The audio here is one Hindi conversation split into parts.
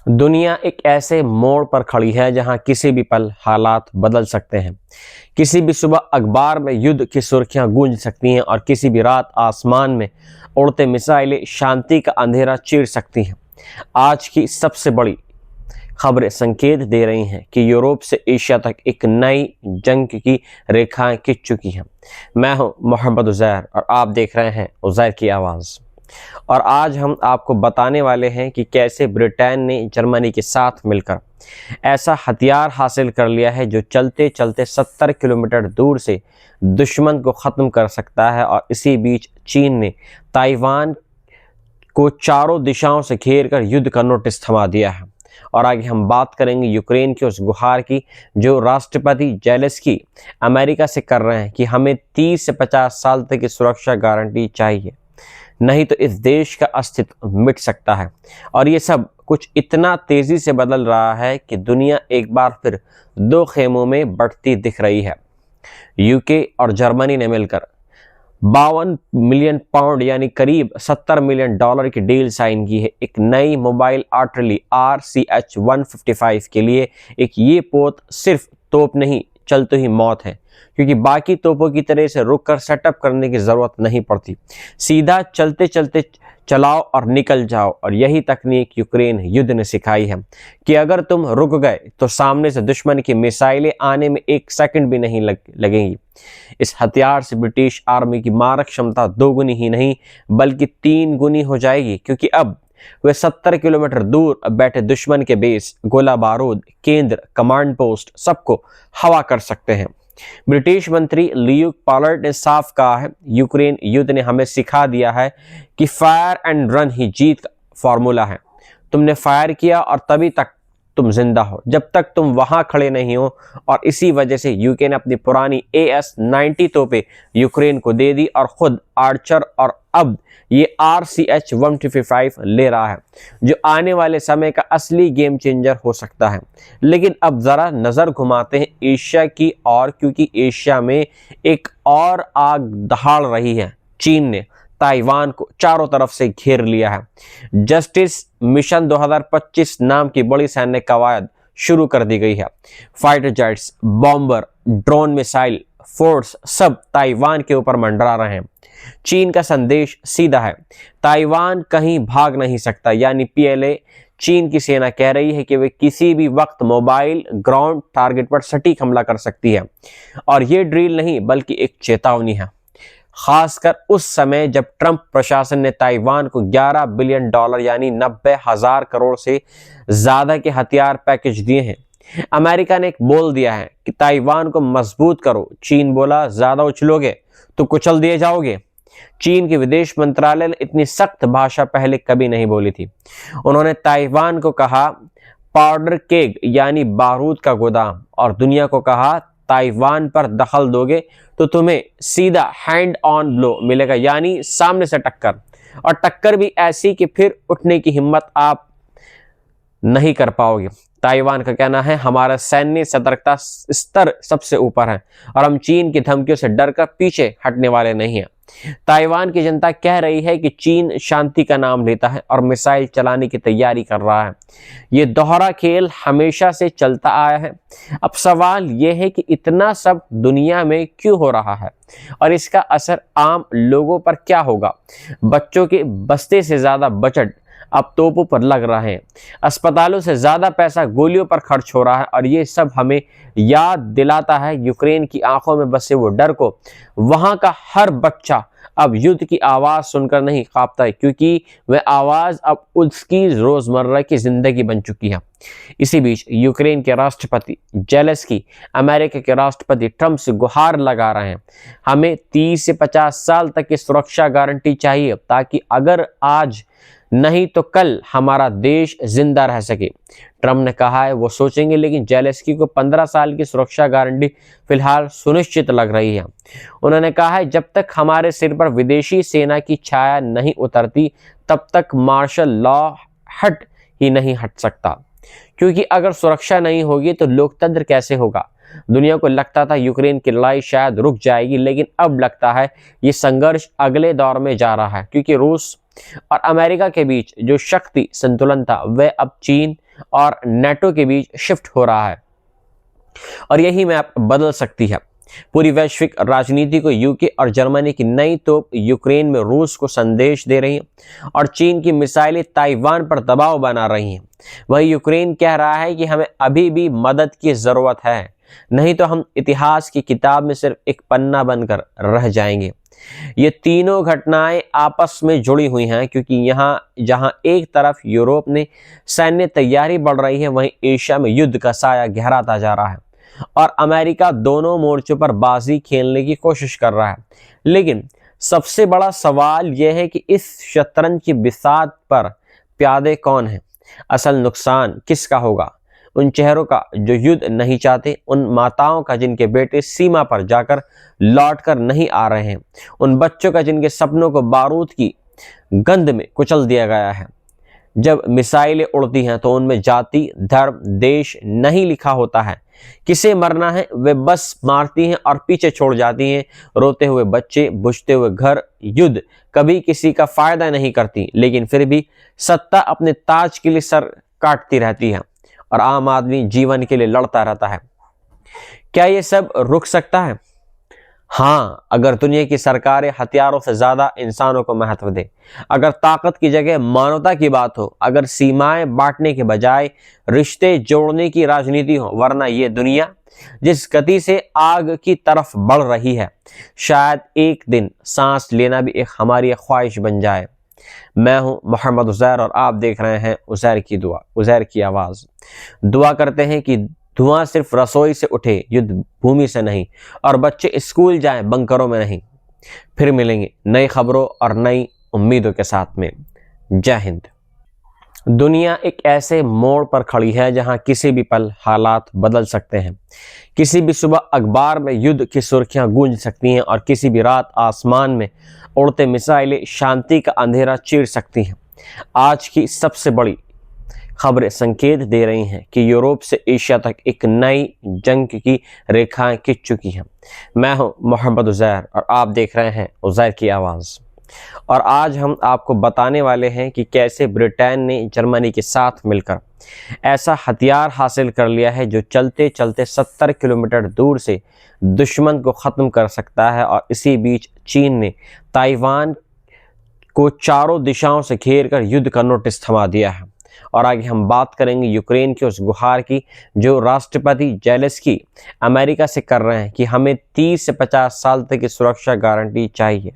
दुनिया एक ऐसे मोड़ पर खड़ी है जहां किसी भी पल हालात बदल सकते हैं। किसी भी सुबह अखबार में युद्ध की सुर्खियां गूंज सकती हैं और किसी भी रात आसमान में उड़ते मिसाइलें शांति का अंधेरा चीर सकती हैं। आज की सबसे बड़ी खबरें संकेत दे रही हैं कि यूरोप से एशिया तक एक नई जंग की रेखाएं खिंच चुकी हैं। मैं हूं मोहम्मद उज़ैर और आप देख रहे हैं उज़ैर की आवाज़। और आज हम आपको बताने वाले हैं कि कैसे ब्रिटेन ने जर्मनी के साथ मिलकर ऐसा हथियार हासिल कर लिया है जो चलते चलते 70 किलोमीटर दूर से दुश्मन को ख़त्म कर सकता है। और इसी बीच चीन ने ताइवान को चारों दिशाओं से घेर कर युद्ध का नोटिस थमा दिया है। और आगे हम बात करेंगे यूक्रेन की उस गुहार की जो राष्ट्रपति जेलेंस्की अमेरिका से कर रहे हैं कि हमें 30 से 50 साल तक की सुरक्षा गारंटी चाहिए, नहीं तो इस देश का अस्तित्व मिट सकता है। और ये सब कुछ इतना तेजी से बदल रहा है कि दुनिया एक बार फिर दो खेमों में बढ़ती दिख रही है। यूके और जर्मनी ने मिलकर 52 मिलियन पाउंड यानी करीब $70 मिलियन की डील साइन की है एक नई मोबाइल आर्टिलरी RCH-155 के लिए। एक ये पोत सिर्फ तोप नहीं, चल तो ही मौत है, क्योंकि बाकी तोपों की तरह से रुक कर सेटअप करने की ज़रूरत नहीं पड़ती। सीधा चलते चलते चलाओ और निकल जाओ। और यही तकनीक यूक्रेन युद्ध ने सिखाई है कि अगर तुम रुक गए तो सामने से दुश्मन की मिसाइलें आने में 1 सेकंड भी नहीं लगेंगी। इस हथियार से ब्रिटिश आर्मी की मारक क्षमता 2 गुनी ही नहीं बल्कि 3 गुनी हो जाएगी, क्योंकि अब वे 70 किलोमीटर दूर बैठे दुश्मन के बेस, गोला बारूद, केंद्र, कमांड पोस्ट सबको हवा कर सकते हैं। ब्रिटिश मंत्री ल्यूक पॉलर्ड ने साफ कहा है, यूक्रेन युद्ध ने हमें सिखा दिया है कि फायर एंड रन ही जीत का फॉर्मूला है। तुमने फायर किया और तभी तक तुम जिंदा हो जब तक तुम वहां खड़े नहीं हो। और इसी वजह से यूके ने अपनी पुरानी AS-90 तोपें यूक्रेन को दे दी और खुद आर्चर और अब ये RCH-155 ले रहा है, जो आने वाले समय का असली गेम चेंजर हो सकता है। लेकिन अब जरा नजर घुमाते हैं एशिया की ओर, क्योंकि एशिया में एक और आग दहाड़ रही है। चीन ने ताइवान को चारों तरफ से घेर लिया है। जस्टिस मिशन 2025 नाम की बड़ी सैन्य कवायद शुरू कर दी गई है। Fighter jets, bomber, drone, missile force सब ताइवान के ऊपर मंडरा रहे हैं। चीन का संदेश सीधा है, ताइवान कहीं भाग नहीं सकता। यानी PLA चीन की सेना कह रही है कि वे किसी भी वक्त मोबाइल ग्राउंड टारगेट पर सटीक हमला कर सकती है। और ये ड्रिल नहीं बल्कि एक चेतावनी है, खासकर उस समय जब ट्रंप प्रशासन ने ताइवान को $11 बिलियन यानी 90,000 करोड़ से ज्यादा के हथियार पैकेज दिए हैं। अमेरिका ने एक बोल दिया है कि ताइवान को मजबूत करो। चीन बोला, ज्यादा उछलोगे तो कुचल दिए जाओगे। चीन के विदेश मंत्रालय ने इतनी सख्त भाषा पहले कभी नहीं बोली थी। उन्होंने ताइवान को कहा पाउडर केग यानी बारूद का गोदाम, और दुनिया को कहा ताइवान पर दखल दोगे तो तुम्हें सीधा हैंड ऑन ब्लो मिलेगा, यानी सामने से टक्कर, और टक्कर भी ऐसी कि फिर उठने की हिम्मत आप नहीं कर पाओगे। ताइवान का कहना है, हमारा सैन्य सतर्कता स्तर सबसे ऊपर है और हम चीन की धमकियों से डरकर पीछे हटने वाले नहीं हैं। ताइवान की जनता कह रही है कि चीन शांति का नाम लेता है और मिसाइल चलाने की तैयारी कर रहा है। ये दोहरा खेल हमेशा से चलता आया है। अब सवाल यह है कि इतना सब दुनिया में क्यों हो रहा है और इसका असर आम लोगों पर क्या होगा। बच्चों के बस्ते से ज्यादा बजट अब तोपों पर लग रहे हैं, अस्पतालों से ज्यादा पैसा गोलियों पर खर्च हो रहा है। और ये सब हमें याद दिलाता है यूक्रेन की आंखों में बसे वो डर को। वहां का हर बच्चा अब युद्ध की आवाज सुनकर नहीं कांपता है, क्योंकि वह आवाज अब उसकी रोजमर्रा की जिंदगी बन चुकी है। इसी बीच यूक्रेन के राष्ट्रपति जेलेंस्की अमेरिका के राष्ट्रपति ट्रंप से गुहार लगा रहे हैं, हमें 30 से 50 साल तक की सुरक्षा गारंटी चाहिए, ताकि अगर आज नहीं तो कल हमारा देश जिंदा रह सके। ट्रंप ने कहा है वो सोचेंगे, लेकिन जेलेंस्की को 15 साल की सुरक्षा गारंटी फिलहाल सुनिश्चित लग रही है। उन्होंने कहा है, जब तक हमारे सिर पर विदेशी सेना की छाया नहीं उतरती तब तक मार्शल लॉ हट ही नहीं हट सकता, क्योंकि अगर सुरक्षा नहीं होगी तो लोकतंत्र कैसे होगा। दुनिया को लगता था यूक्रेन की लड़ाई शायद रुक जाएगी, लेकिन अब लगता है ये संघर्ष अगले दौर में जा रहा है, क्योंकि रूस और अमेरिका के बीच जो शक्ति संतुलन था वह अब चीन और नेटो के बीच शिफ्ट हो रहा है और यही मैप बदल सकती है पूरी वैश्विक राजनीति को। यूके और जर्मनी की नई तोप यूक्रेन में रूस को संदेश दे रही है और चीन की मिसाइलें ताइवान पर दबाव बना रही हैं। वही यूक्रेन कह रहा है कि हमें अभी भी मदद की जरूरत है, नहीं तो हम इतिहास की किताब में सिर्फ एक पन्ना बनकर रह जाएंगे। ये तीनों घटनाएं आपस में जुड़ी हुई हैं क्योंकि यहाँ जहां एक तरफ यूरोप में सैन्य तैयारी बढ़ रही है, वहीं एशिया में युद्ध का साया गहराता जा रहा है और अमेरिका दोनों मोर्चों पर बाजी खेलने की कोशिश कर रहा है। लेकिन सबसे बड़ा सवाल यह है कि इस शतरंज की बिसात पर प्यादे कौन हैं? असल नुकसान किसका होगा? उन चेहरों का जो युद्ध नहीं चाहते, उन माताओं का जिनके बेटे सीमा पर जाकर लौटकर नहीं आ रहे हैं, उन बच्चों का जिनके सपनों को बारूद की गंध में कुचल दिया गया है। जब मिसाइलें उड़ती हैं तो उनमें जाति, धर्म, देश नहीं लिखा होता है। किसे मरना है वे बस मारती हैं और पीछे छोड़ जाती हैं रोते हुए बच्चे, बुझते हुए घर। युद्ध कभी किसी का फायदा नहीं करती, लेकिन फिर भी सत्ता अपने ताज के लिए सर काटती रहती है और आम आदमी जीवन के लिए लड़ता रहता है। क्या ये सब रुक सकता है? हाँ, अगर दुनिया की सरकारें हथियारों से ज्यादा इंसानों को महत्व दे, अगर ताकत की जगह मानवता की बात हो, अगर सीमाएं बांटने के बजाय रिश्ते जोड़ने की राजनीति हो। वरना ये दुनिया जिस गति से आग की तरफ बढ़ रही है, शायद एक दिन सांस लेना भी एक हमारी ख्वाहिश बन जाए। मैं हूं मोहम्मद उज़ैर और आप देख रहे हैं उज़ैर की दुआ, उज़ैर की आवाज। दुआ करते हैं कि धुआं सिर्फ रसोई से उठे, युद्ध भूमि से नहीं, और बच्चे स्कूल जाएं, बंकरों में नहीं। फिर मिलेंगे नई खबरों और नई उम्मीदों के साथ में। जय हिंद। दुनिया एक ऐसे मोड़ पर खड़ी है जहां किसी भी पल हालात बदल सकते हैं। किसी भी सुबह अखबार में युद्ध की सुर्खियां गूंज सकती हैं और किसी भी रात आसमान में उड़ते मिसाइलें शांति का अंधेरा चीर सकती हैं। आज की सबसे बड़ी खबरें संकेत दे रही हैं कि यूरोप से एशिया तक एक नई जंग की रेखाएं खिंच चुकी हैं। मैं हूं मोहम्मद उज़ैर और आप देख रहे हैं उज़ैर की आवाज़। और आज हम आपको बताने वाले हैं कि कैसे ब्रिटेन ने जर्मनी के साथ मिलकर ऐसा हथियार हासिल कर लिया है जो चलते चलते 70 किलोमीटर दूर से दुश्मन को ख़त्म कर सकता है। और इसी बीच चीन ने ताइवान को चारों दिशाओं से घेर कर युद्ध का नोटिस थमा दिया है। और आगे हम बात करेंगे यूक्रेन की उस गुहार की जो राष्ट्रपति जेलेंस्की अमेरिका से कर रहे हैं कि हमें 30 से 50 साल तक की सुरक्षा गारंटी चाहिए,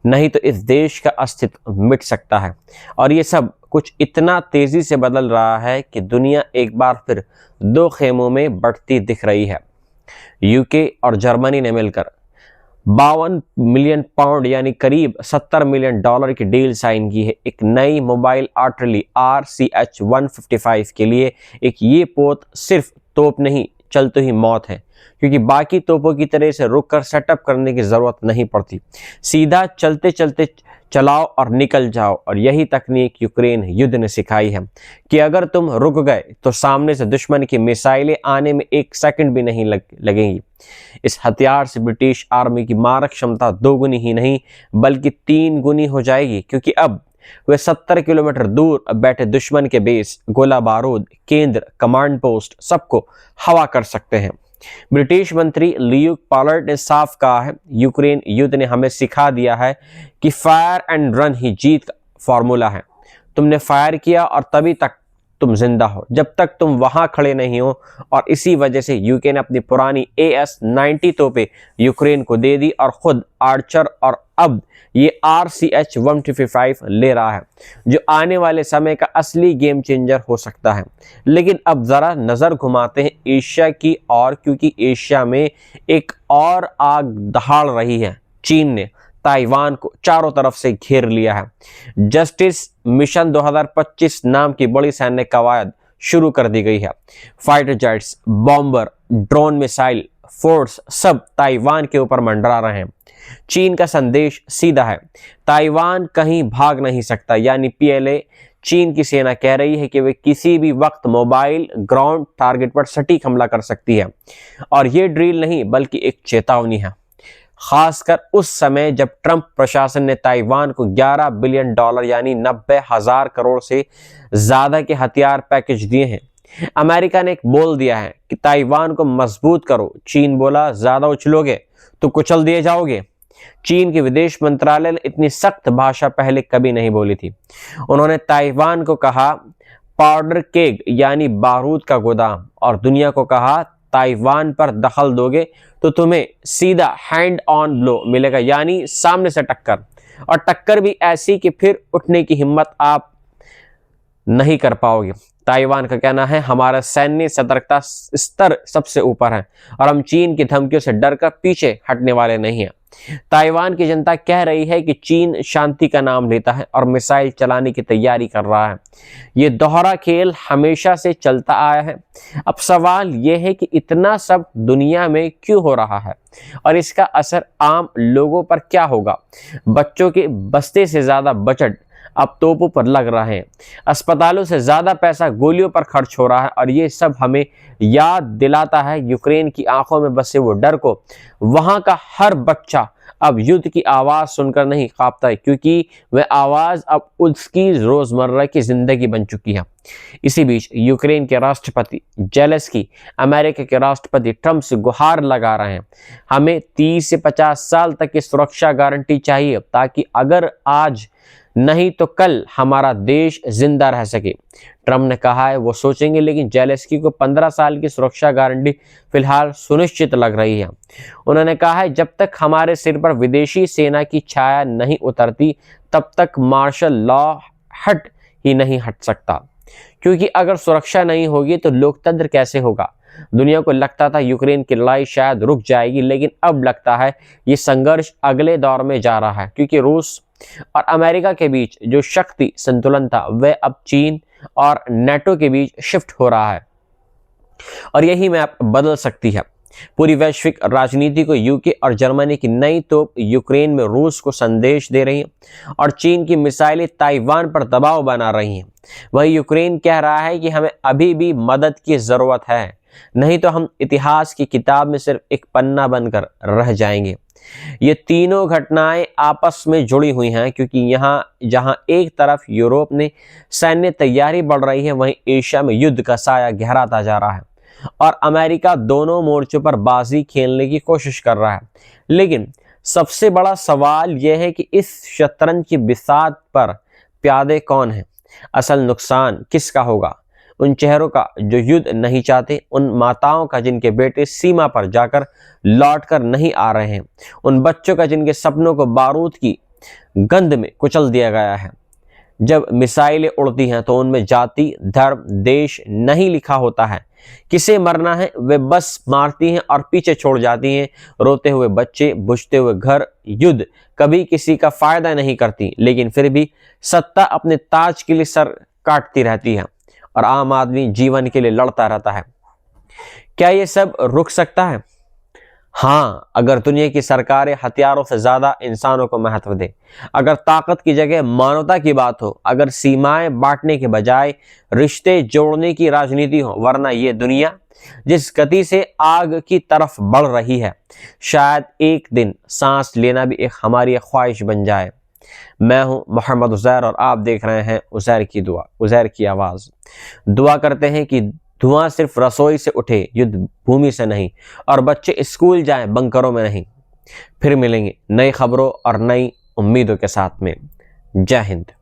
नहीं तो इस देश का अस्तित्व मिट सकता है। और ये सब कुछ इतना तेजी से बदल रहा है कि दुनिया एक बार फिर दो खेमों में बढ़ती दिख रही है। यूके और जर्मनी ने मिलकर 52 मिलियन पाउंड यानी करीब $70 मिलियन की डील साइन की है एक नई मोबाइल आर्टिलरी RCH-155 के लिए। एक ये पोत सिर्फ तोप नहीं, चलते ही मौत है, क्योंकि बाकी तोपों की तरह से रुक कर सेटअप करने की ज़रूरत नहीं पड़ती। सीधा चलते चलते चलाओ और निकल जाओ। और यही तकनीक यूक्रेन युद्ध ने सिखाई है कि अगर तुम रुक गए तो सामने से दुश्मन की मिसाइलें आने में 1 सेकंड भी नहीं लगेंगी। इस हथियार से ब्रिटिश आर्मी की मारक क्षमता 2 गुनी ही नहीं बल्कि 3 गुनी हो जाएगी, क्योंकि अब वे 70 किलोमीटर दूर बैठे दुश्मन के बेस, गोला बारूद, केंद्र, कमांड पोस्ट सबको हवा कर सकते हैं। ब्रिटिश मंत्री ल्यूक पॉलर्ड ने साफ कहा है, यूक्रेन युद्ध ने हमें सिखा दिया है कि फायर एंड रन ही जीत का फॉर्मूला है। तुमने फायर किया और तभी तक तुम जिंदा हो जब तक तुम वहां खड़े नहीं हो। और इसी वजह से यूके ने अपनी पुरानी AS-90 तोपें यूक्रेन को दे दी और खुद आर्चर और अब ये RCH-155 ले रहा है, जो आने वाले समय का असली गेम चेंजर हो सकता है। लेकिन अब जरा नजर घुमाते हैं एशिया की ओर, क्योंकि एशिया में एक और आग दहाड़ रही है। चीन ने ताइवान को चारों तरफ से घेर लिया है। जस्टिस मिशन 2025 नाम की बड़ी सैन्य कवायद शुरू कर दी गई है। Fighter jets, bomber, drone, missile force सब ताइवान के ऊपर मंडरा रहे हैं। चीन का संदेश सीधा है, ताइवान कहीं भाग नहीं सकता। यानी PLA चीन की सेना कह रही है कि वे किसी भी वक्त मोबाइल ग्राउंड टारगेट पर सटीक हमला कर सकती है। और ये ड्रिल नहीं बल्कि एक चेतावनी है। खासकर उस समय जब ट्रंप प्रशासन ने ताइवान को $11 बिलियन यानी 90,000 करोड़ से ज्यादा के हथियार पैकेज दिए हैं। अमेरिका ने एक बोल दिया है कि ताइवान को मजबूत करो। चीन बोला ज्यादा उछलोगे तो कुचल दिए जाओगे। चीन के विदेश मंत्रालय ने इतनी सख्त भाषा पहले कभी नहीं बोली थी। उन्होंने ताइवान को कहा पाउडर केग यानी बारूद का गोदाम, और दुनिया को कहा ताइवान पर दखल दोगे तो तुम्हें सीधा हैंड ऑन ब्लो मिलेगा, यानी सामने से टक्कर, और टक्कर भी ऐसी कि फिर उठने की हिम्मत आप नहीं कर पाओगे। ताइवान का कहना है हमारा सैन्य सतर्कता स्तर सबसे ऊपर है और हम चीन की धमकियों से डरकर पीछे हटने वाले नहीं हैं। ताइवान की जनता कह रही है कि चीन शांति का नाम लेता है और मिसाइल चलाने की तैयारी कर रहा है। ये दोहरा खेल हमेशा से चलता आया है। अब सवाल यह है कि इतना सब दुनिया में क्यों हो रहा है और इसका असर आम लोगों पर क्या होगा। बच्चों के बस्ते से ज्यादा बजट अब तोपों पर लग रहे हैं, अस्पतालों से ज्यादा पैसा गोलियों पर खर्च हो रहा है, और ये सब हमें याद दिलाता है यूक्रेन की आंखों में बसे वो डर को। वहां का हर बच्चा अब युद्ध की आवाज सुनकर नहीं कांपता है, क्योंकि वह आवाज अब उसकी रोजमर्रा की जिंदगी बन चुकी है। इसी बीच यूक्रेन के राष्ट्रपति जेलेंस्की अमेरिका के राष्ट्रपति ट्रंप से गुहार लगा रहे हैं। हमें 30 से 50 साल तक की सुरक्षा गारंटी चाहिए, ताकि अगर आज नहीं तो कल हमारा देश जिंदा रह सके। ट्रंप ने कहा है वो सोचेंगे, लेकिन जेलेंस्की को 15 साल की सुरक्षा गारंटी फिलहाल सुनिश्चित लग रही है। उन्होंने कहा है जब तक हमारे सिर पर विदेशी सेना की छाया नहीं उतरती तब तक मार्शल लॉ हट ही नहीं हट सकता, क्योंकि अगर सुरक्षा नहीं होगी तो लोकतंत्र कैसे होगा। दुनिया को लगता था यूक्रेन की लड़ाई शायद रुक जाएगी, लेकिन अब लगता है ये संघर्ष अगले दौर में जा रहा है, क्योंकि रूस और अमेरिका के बीच जो शक्ति संतुलन था वह अब चीन और नेटो के बीच शिफ्ट हो रहा है, और यही मैप बदल सकती है पूरी वैश्विक राजनीति को। यूके और जर्मनी की नई तोप यूक्रेन में रूस को संदेश दे रही हैं और चीन की मिसाइलें ताइवान पर दबाव बना रही हैं। वही यूक्रेन कह रहा है कि हमें अभी भी मदद की जरूरत है, नहीं तो हम इतिहास की किताब में सिर्फ एक पन्ना बनकर रह जाएंगे। ये तीनों घटनाएं आपस में जुड़ी हुई हैं, क्योंकि यहाँ जहां एक तरफ यूरोप में सैन्य तैयारी बढ़ रही है, वहीं एशिया में युद्ध का साया गहराता जा रहा है और अमेरिका दोनों मोर्चों पर बाजी खेलने की कोशिश कर रहा है। लेकिन सबसे बड़ा सवाल यह है कि इस शतरंज की बिसात पर प्यादे कौन हैं? असल नुकसान किसका होगा? उन चेहरों का जो युद्ध नहीं चाहते, उन माताओं का जिनके बेटे सीमा पर जाकर लौट कर नहीं आ रहे हैं, उन बच्चों का जिनके सपनों को बारूद की गंध में कुचल दिया गया है। जब मिसाइलें उड़ती हैं तो उनमें जाति, धर्म, देश नहीं लिखा होता है। किसे मरना है वे बस मारती हैं और पीछे छोड़ जाती हैं रोते हुए बच्चे, बुझते हुए घर। युद्ध कभी किसी का फायदा नहीं करती, लेकिन फिर भी सत्ता अपने ताज के लिए सर काटती रहती है और आम आदमी जीवन के लिए लड़ता रहता है। क्या ये सब रुक सकता है? हाँ, अगर दुनिया की सरकारें हथियारों से ज्यादा इंसानों को महत्व दे, अगर ताकत की जगह मानवता की बात हो, अगर सीमाएं बांटने के बजाय रिश्ते जोड़ने की राजनीति हो, वरना ये दुनिया जिस गति से आग की तरफ बढ़ रही है, शायद एक दिन सांस लेना भी एक हमारी ख्वाहिश बन जाए। मैं हूं मोहम्मद उज़ैर और आप देख रहे हैं उज़ैर की दुआ, उज़ैर की आवाज। दुआ करते हैं कि धुआं सिर्फ रसोई से उठे, युद्ध भूमि से नहीं, और बच्चे स्कूल जाएं बंकरों में नहीं। फिर मिलेंगे नई खबरों और नई उम्मीदों के साथ में। जय हिंद।